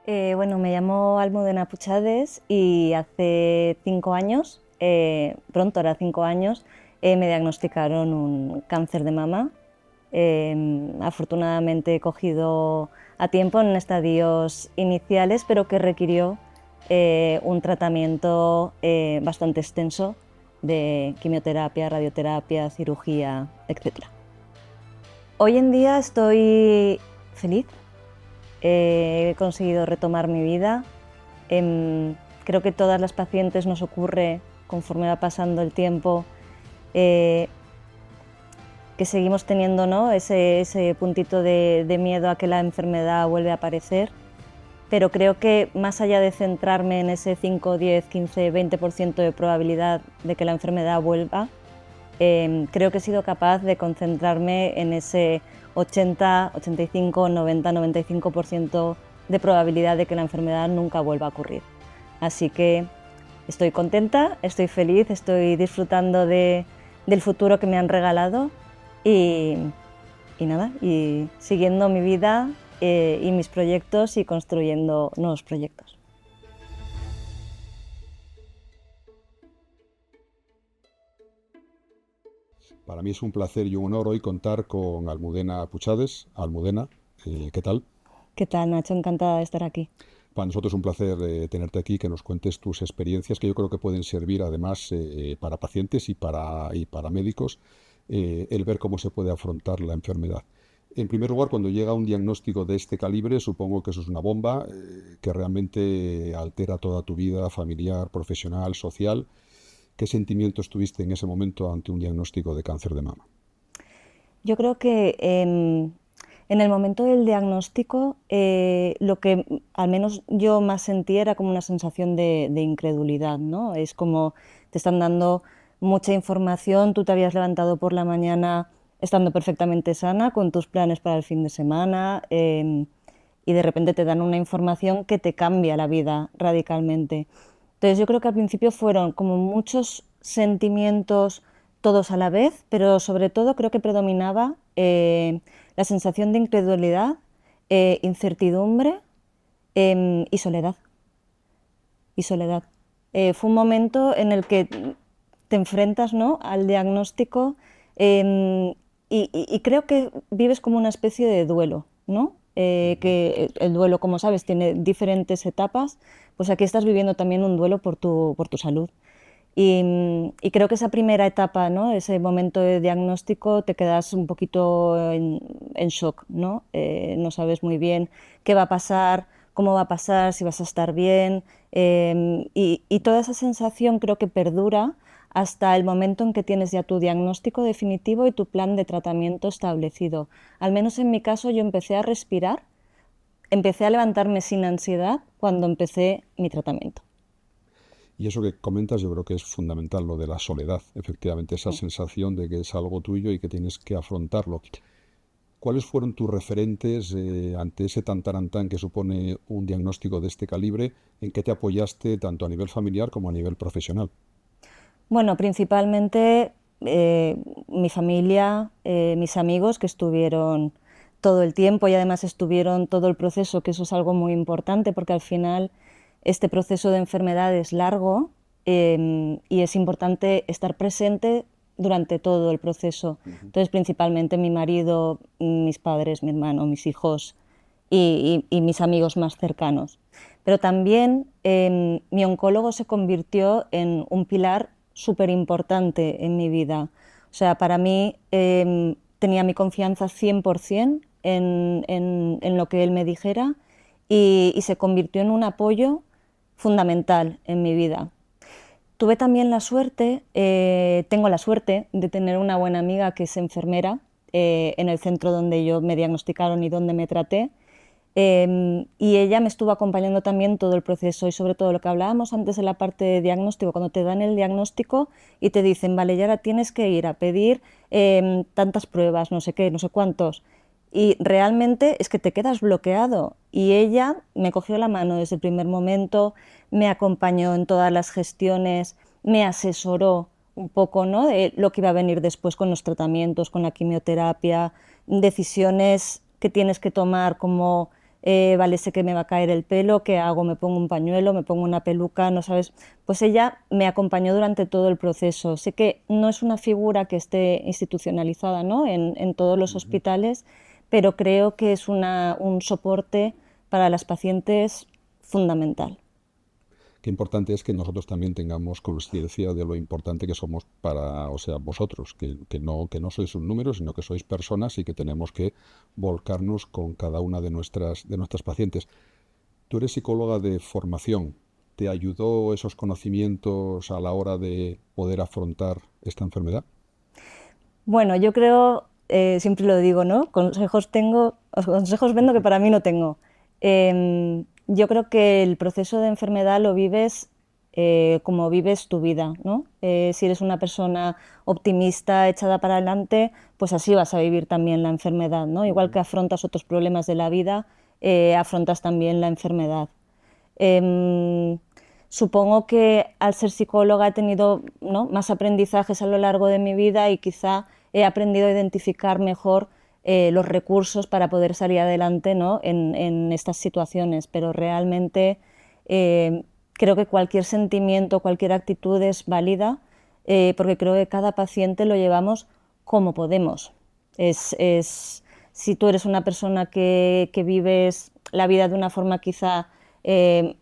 Bueno, me llamo Almudena Puchades y hace 5 años, pronto hará 5 años, me diagnosticaron un cáncer de mama. Afortunadamente he cogido a tiempo en estadios iniciales, pero que requirió un tratamiento bastante extenso de quimioterapia, radioterapia, cirugía, etc. Hoy en día estoy feliz. He conseguido retomar mi vida. Creo que a todas las pacientes nos ocurre, conforme va pasando el tiempo, que seguimos teniendo, ¿no?, ese puntito de miedo a que la enfermedad vuelva a aparecer, pero creo que más allá de centrarme en ese 5, 10, 15, 20% de probabilidad de que la enfermedad vuelva, creo que he sido capaz de concentrarme en ese 80, 85, 90, 95% de probabilidad de que la enfermedad nunca vuelva a ocurrir. Así que estoy contenta, estoy feliz, estoy disfrutando del futuro que me han regalado y nada, y siguiendo mi vida y mis proyectos y construyendo nuevos proyectos. Para mí es un placer y un honor hoy contar con Almudena Puchades. Almudena, ¿qué tal? ¿Qué tal, Nacho? Encantada de estar aquí. Para nosotros es un placer tenerte aquí, que nos cuentes tus experiencias, que yo creo que pueden servir además para pacientes y para médicos, el ver cómo se puede afrontar la enfermedad. En primer lugar, cuando llega un diagnóstico de este calibre, supongo que eso es una bomba que realmente altera toda tu vida familiar, profesional, social. ¿Qué sentimientos tuviste en ese momento ante un diagnóstico de cáncer de mama? Yo creo que en el momento del diagnóstico lo que al menos yo más sentí era como una sensación de incredulidad, ¿no? Es como te están dando mucha información, tú te habías levantado por la mañana estando perfectamente sana, con tus planes para el fin de semana, y de repente te dan una información que te cambia la vida radicalmente. Entonces yo creo que al principio fueron como muchos sentimientos todos a la vez, pero sobre todo creo que predominaba la sensación de incredulidad, incertidumbre y soledad. Y soledad. Fue un momento en el que te enfrentas, ¿no?, al diagnóstico, y creo que vives como una especie de duelo, ¿no? Que el duelo, como sabes, tiene diferentes etapas, pues aquí estás viviendo también un duelo por tu salud. Y creo que esa primera etapa, ¿no?, ese momento de diagnóstico, te quedas un poquito en shock, ¿no? No sabes muy bien qué va a pasar, cómo va a pasar, si vas a estar bien, y toda esa sensación creo que perdura hasta el momento en que tienes ya tu diagnóstico definitivo y tu plan de tratamiento establecido. Al menos en mi caso yo empecé a respirar, empecé a levantarme sin ansiedad cuando empecé mi tratamiento. Y eso que comentas yo creo que es fundamental, lo de la soledad, efectivamente, esa sensación de que es algo tuyo y que tienes que afrontarlo. ¿Cuáles fueron tus referentes ante ese tantarantán que supone un diagnóstico de este calibre? ¿En qué te apoyaste tanto a nivel familiar como a nivel profesional? Bueno, principalmente mi familia, mis amigos que estuvieron todo el tiempo y además estuvieron todo el proceso, que eso es algo muy importante porque al final este proceso de enfermedad es largo, y es importante estar presente durante todo el proceso. Entonces, principalmente mi marido, mis padres, mi hermano, mis hijos y mis amigos más cercanos. Pero también mi oncólogo se convirtió en un pilar súper importante en mi vida. O sea, para mí tenía mi confianza 100% en lo que él me dijera y se convirtió en un apoyo fundamental en mi vida. Tuve también la suerte, tengo la suerte de tener una buena amiga que es enfermera en el centro donde yo me diagnosticaron y donde me traté. Y ella me estuvo acompañando también todo el proceso y sobre todo lo que hablábamos antes de la parte de diagnóstico, cuando te dan el diagnóstico y te dicen, vale, y ahora tienes que ir a pedir tantas pruebas, no sé qué, no sé cuántos. Y realmente es que te quedas bloqueado. Y ella me cogió la mano desde el primer momento, me acompañó en todas las gestiones, me asesoró un poco, ¿no?, de lo que iba a venir después con los tratamientos, con la quimioterapia, decisiones que tienes que tomar como vale, sé que me va a caer el pelo, ¿qué hago? ¿Me pongo un pañuelo? ¿Me pongo una peluca? ¿No sabes? Pues ella me acompañó durante todo el proceso. Sé que no es una figura que esté institucionalizada, ¿no? en todos los Ujú. hospitales, pero creo que es un soporte para las pacientes fundamental. Qué importante es que nosotros también tengamos conciencia de lo importante que somos para, o sea, vosotros, que no sois un número, sino que sois personas y que tenemos que volcarnos con cada una de nuestras pacientes. Tú eres psicóloga de formación. ¿Te ayudó esos conocimientos a la hora de poder afrontar esta enfermedad? Bueno, yo creo, siempre lo digo, ¿no? Consejos tengo, consejos vendo que para mí no tengo. Yo creo que el proceso de enfermedad lo vives como vives tu vida, ¿no? Si eres una persona optimista, echada para adelante, pues así vas a vivir también la enfermedad, ¿no? Igual Ujú. que afrontas otros problemas de la vida, afrontas también la enfermedad. Supongo que al ser psicóloga he tenido, ¿no?, más aprendizajes a lo largo de mi vida y quizá he aprendido a identificar mejor los recursos para poder salir adelante, ¿no?, en estas situaciones, pero realmente eh, creo que cualquier sentimiento, cualquier actitud es válida, porque creo que cada paciente lo llevamos como podemos. Si tú eres una persona que vives la vida de una forma quizá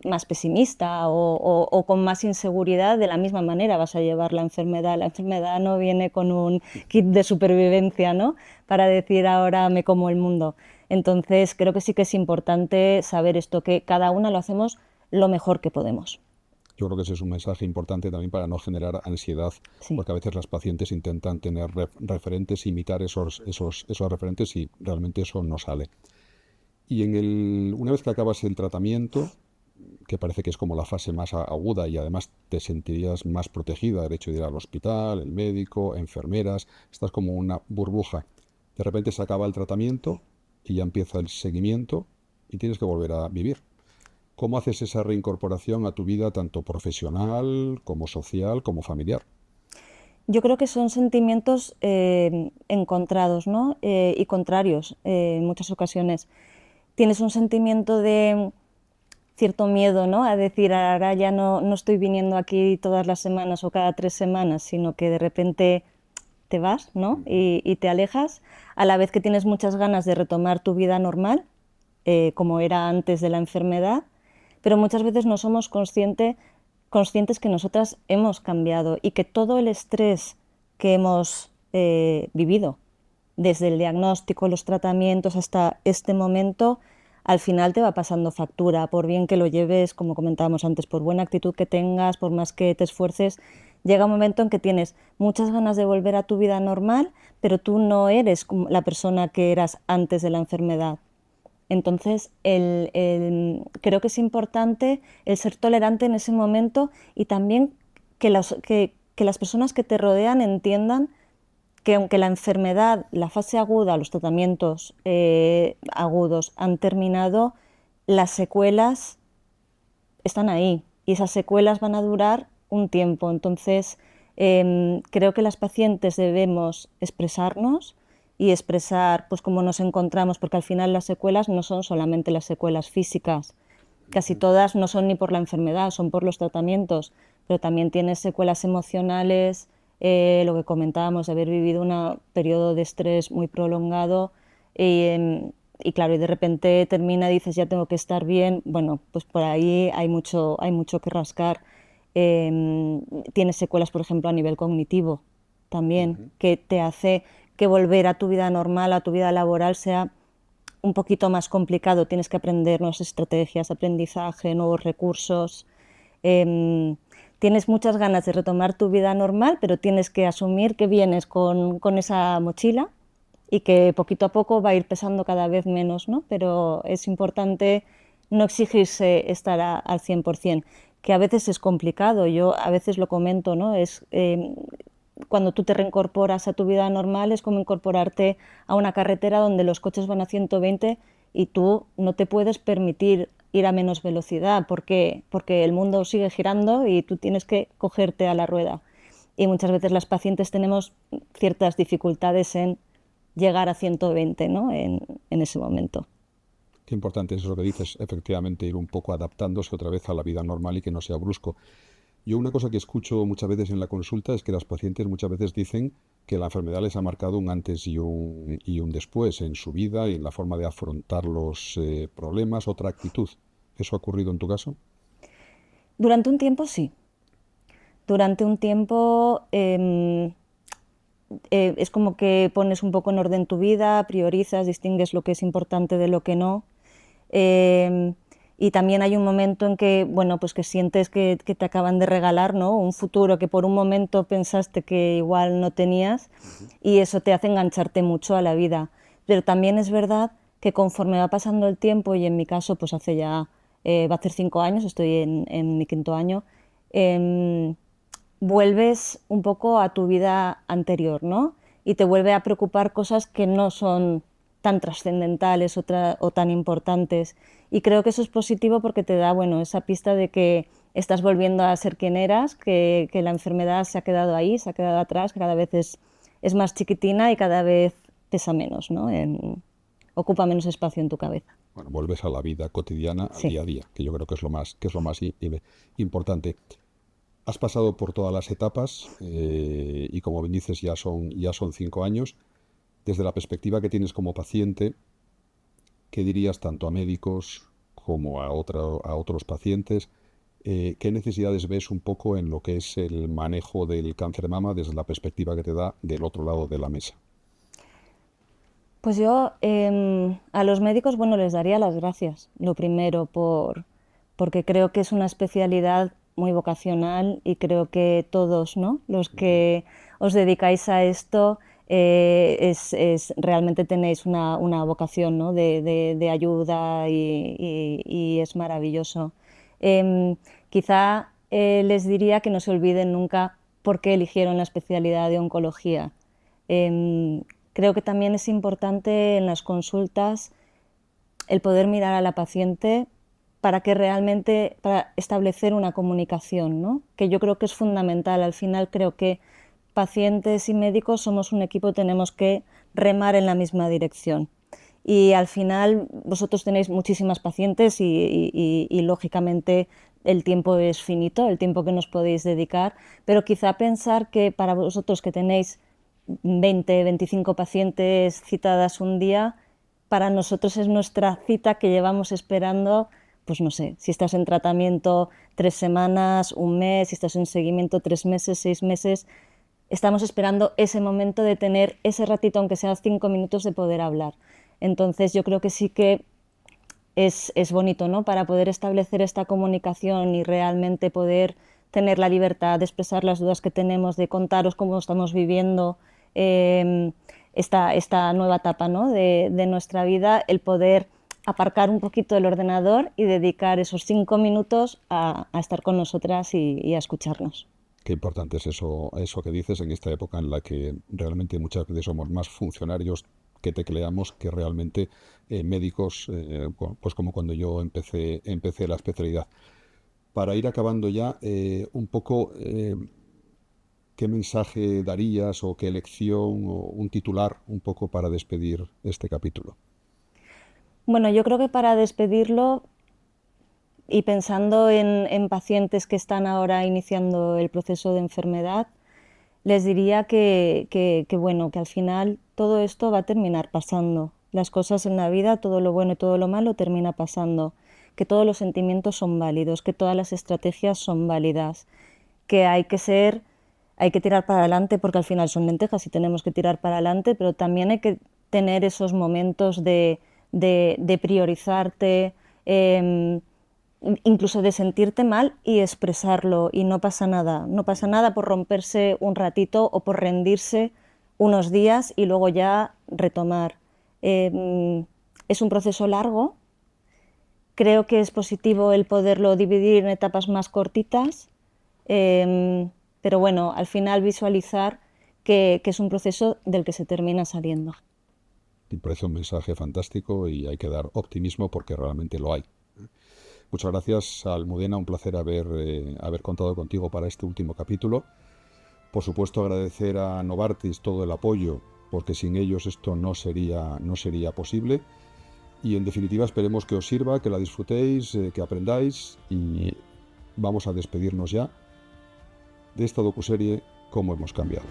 más pesimista o con más inseguridad, de la misma manera vas a llevar la enfermedad. La enfermedad no viene con un kit de supervivencia, ¿no?, para decir ahora me como el mundo. Entonces creo que sí que es importante saber esto, que cada una lo hacemos lo mejor que podemos. Yo creo que ese es un mensaje importante también para no generar ansiedad, Sí. porque a veces las pacientes intentan tener referentes, imitar esos referentes y realmente eso no sale. Y una vez que acabas el tratamiento, que parece que es como la fase más aguda y además te sentirías más protegida, el hecho de ir al hospital, el médico, enfermeras, estás como una burbuja. De repente se acaba el tratamiento y ya empieza el seguimiento y tienes que volver a vivir. ¿Cómo haces esa reincorporación a tu vida tanto profesional como social como familiar? Yo creo que son sentimientos encontrados, ¿no? Y contrarios en muchas ocasiones. Tienes un sentimiento de cierto miedo, ¿no?, a decir, ahora ya no estoy viniendo aquí todas las semanas o cada 3 semanas, sino que de repente te vas, ¿no?, Ujú. y te alejas, a la vez que tienes muchas ganas de retomar tu vida normal, como era antes de la enfermedad, pero muchas veces no somos conscientes que nosotras hemos cambiado y que todo el estrés que hemos vivido, desde el diagnóstico, los tratamientos hasta este momento, al final te va pasando factura, por bien que lo lleves, como comentábamos antes, por buena actitud que tengas, por más que te esfuerces, llega un momento en que tienes muchas ganas de volver a tu vida normal, pero tú no eres como la persona que eras antes de la enfermedad. Entonces, creo que es importante el ser tolerante en ese momento y también que las personas que te rodean entiendan que aunque la enfermedad, la fase aguda, los tratamientos agudos han terminado, las secuelas están ahí y esas secuelas van a durar un tiempo. Entonces, creo que las pacientes debemos expresarnos y expresar pues cómo nos encontramos, porque al final las secuelas no son solamente las secuelas físicas, casi Ujú. todas no son ni por la enfermedad, son por los tratamientos, pero también tienes secuelas emocionales, lo que comentábamos, de haber vivido un periodo de estrés muy prolongado y claro, y de repente termina y dices ya tengo que estar bien, bueno, pues por ahí hay mucho que rascar. Tienes secuelas, por ejemplo, a nivel cognitivo también, Ujú. que te hace que volver a tu vida normal, a tu vida laboral, sea un poquito más complicado. Tienes que aprender nuevas estrategias, aprendizaje, nuevos recursos. Eh, Tienes muchas ganas de retomar tu vida normal, pero tienes que asumir que vienes con esa mochila y que poquito a poco va a ir pesando cada vez menos, ¿no? Pero es importante no exigirse estar al 100%, que a veces es complicado. Yo a veces lo comento, ¿no? Cuando tú te reincorporas a tu vida normal es como incorporarte a una carretera donde los coches van a 120 y tú no te puedes permitir ir a menos velocidad porque el mundo sigue girando y tú tienes que cogerte a la rueda. Y muchas veces las pacientes tenemos ciertas dificultades en llegar a 120, ¿no?, en ese momento. Qué importante es eso que dices, efectivamente, ir un poco adaptándose otra vez a la vida normal y que no sea brusco. Yo una cosa que escucho muchas veces en la consulta es que las pacientes muchas veces dicen que la enfermedad les ha marcado un antes y un después en su vida y en la forma de afrontar los problemas, otra actitud. ¿Eso ha ocurrido en tu caso? Durante un tiempo sí. Durante un tiempo es como que pones un poco en orden tu vida, priorizas, distingues lo que es importante de lo que no. Eh, y también hay un momento en que, bueno, pues que sientes que te acaban de regalar, ¿no? Un futuro que por un momento pensaste que igual no tenías y eso te hace engancharte mucho a la vida. Pero también es verdad que conforme va pasando el tiempo, y en mi caso pues hace ya, va a hacer 5 años, estoy en mi quinto año, eh, vuelves un poco a tu vida anterior, ¿no? Y te vuelve a preocupar cosas que no son tan trascendentales o tan importantes. Y creo que eso es positivo porque te da, bueno, esa pista de que estás volviendo a ser quien eras, que la enfermedad se ha quedado ahí, se ha quedado atrás, que cada vez es más chiquitina y cada vez pesa menos, ¿no? Ocupa menos espacio en tu cabeza. Bueno, vuelves a la vida cotidiana, al Sí. día a día, que yo creo que es lo más importante. Has pasado por todas las etapas y como bien dices ya son 5 años. Desde la perspectiva que tienes como paciente, ¿qué dirías tanto a médicos como a otros pacientes? ¿Qué necesidades ves un poco en lo que es el manejo del cáncer de mama desde la perspectiva que te da del otro lado de la mesa? Pues yo a los médicos, bueno, les daría las gracias, lo primero, porque creo que es una especialidad muy vocacional y creo que todos, ¿no? Los que os dedicáis a esto, realmente tenéis una vocación, ¿no? de ayuda y es maravilloso. Quizá les diría que no se olviden nunca por qué eligieron la especialidad de oncología. Em, Creo que también es importante en las consultas el poder mirar a la paciente para que realmente, para establecer una comunicación, ¿no? Que yo creo que es fundamental. Al final creo que pacientes y médicos somos un equipo, tenemos que remar en la misma dirección. Y al final vosotros tenéis muchísimas pacientes y lógicamente el tiempo es finito, el tiempo que nos podéis dedicar, pero quizá pensar que para vosotros que tenéis 20, 25 pacientes citadas un día, para nosotros es nuestra cita que llevamos esperando, pues no sé, si estás en tratamiento 3 semanas, un mes, si estás en seguimiento 3 meses, 6 meses, estamos esperando ese momento de tener ese ratito, aunque sea 5 minutos, de poder hablar. Entonces yo creo que sí que es bonito, ¿no? Para poder establecer esta comunicación y realmente poder tener la libertad de expresar las dudas que tenemos, de contaros cómo estamos viviendo esta nueva etapa, ¿no? de nuestra vida, el poder aparcar un poquito el ordenador y dedicar esos 5 minutos a estar con nosotras y a escucharnos. Qué importante es eso que dices en esta época en la que realmente muchas veces somos más funcionarios que tecleamos que realmente médicos, pues como cuando yo empecé la especialidad. Para ir acabando ya, un poco, ¿qué mensaje darías o qué lección o un titular un poco para despedir este capítulo? Bueno, yo creo que para despedirlo y pensando en pacientes que están ahora iniciando el proceso de enfermedad, les diría bueno, que al final todo esto va a terminar pasando. Las cosas en la vida, todo lo bueno y todo lo malo termina pasando. Que todos los sentimientos son válidos, que todas las estrategias son válidas, que hay que tirar para adelante porque al final son lentejas y tenemos que tirar para adelante, pero también hay que tener esos momentos de priorizarte, incluso de sentirte mal y expresarlo y no pasa nada. No pasa nada por romperse un ratito o por rendirse unos días y luego ya retomar. Es un proceso largo. Creo que es positivo el poderlo dividir en etapas más cortitas, pero bueno, al final visualizar que es un proceso del que se termina saliendo. Me parece un mensaje fantástico y hay que dar optimismo porque realmente lo hay. Muchas gracias, Almudena, un placer haber contado contigo para este último capítulo. Por supuesto, agradecer a Novartis todo el apoyo, porque sin ellos esto no sería posible. Y en definitiva esperemos que os sirva, que la disfrutéis, que aprendáis, y vamos a despedirnos ya de esta docuserie Cómo hemos cambiado.